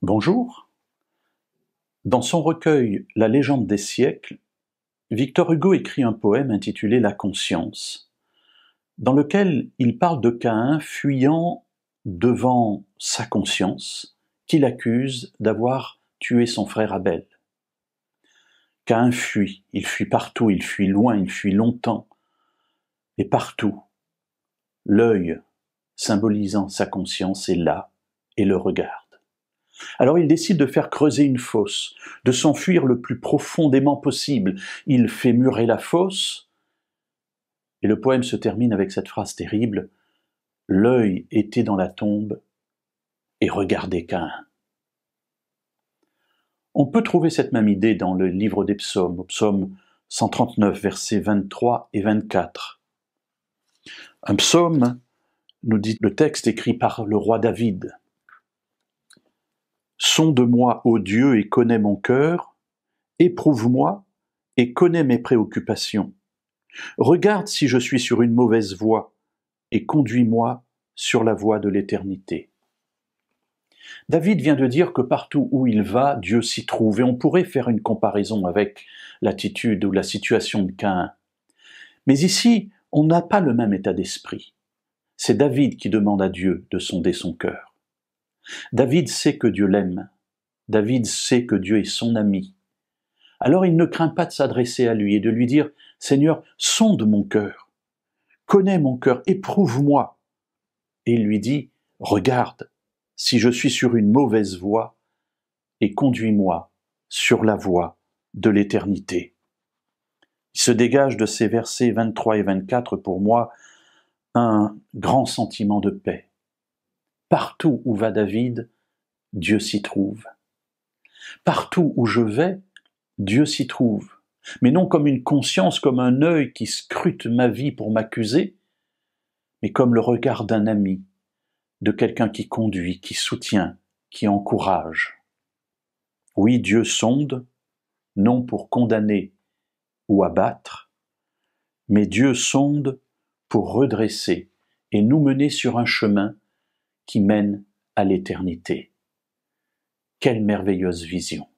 Bonjour. Dans son recueil La légende des siècles, Victor Hugo écrit un poème intitulé La conscience, dans lequel il parle de Caïn fuyant devant sa conscience, qu'il accuse d'avoir tué son frère Abel. Caïn fuit, il fuit partout, il fuit loin, il fuit longtemps, et partout, l'œil symbolisant sa conscience est là et le regarde. Alors il décide de faire creuser une fosse, de s'enfuir le plus profondément possible. Il fait murer la fosse, et le poème se termine avec cette phrase terrible: « L'œil était dans la tombe et regardait Caïn ». On peut trouver cette même idée dans le livre des psaumes, au psaume 139, versets 23 et 24. Un psaume, nous dit le texte écrit par le roi David. « Sonde-moi, ô Dieu, et connais mon cœur, éprouve-moi et connais mes préoccupations. Regarde si je suis sur une mauvaise voie, et conduis-moi sur la voie de l'éternité. » David vient de dire que partout où il va, Dieu s'y trouve, et on pourrait faire une comparaison avec l'attitude ou la situation de Caïn. Mais ici, on n'a pas le même état d'esprit. C'est David qui demande à Dieu de sonder son cœur. David sait que Dieu l'aime. David sait que Dieu est son ami. Alors il ne craint pas de s'adresser à lui et de lui dire « Seigneur, sonde mon cœur, connais mon cœur, éprouve-moi. » Et il lui dit « Regarde si je suis sur une mauvaise voie et conduis-moi sur la voie de l'éternité. » Il se dégage de ces versets 23 et 24 pour moi un grand sentiment de paix. Partout où va David, Dieu s'y trouve. Partout où je vais, Dieu s'y trouve. Mais non comme une conscience, comme un œil qui scrute ma vie pour m'accuser, mais comme le regard d'un ami, de quelqu'un qui conduit, qui soutient, qui encourage. Oui, Dieu sonde, non pour condamner ou abattre, mais Dieu sonde pour redresser et nous mener sur un chemin qui mène à l'éternité. Quelle merveilleuse vision!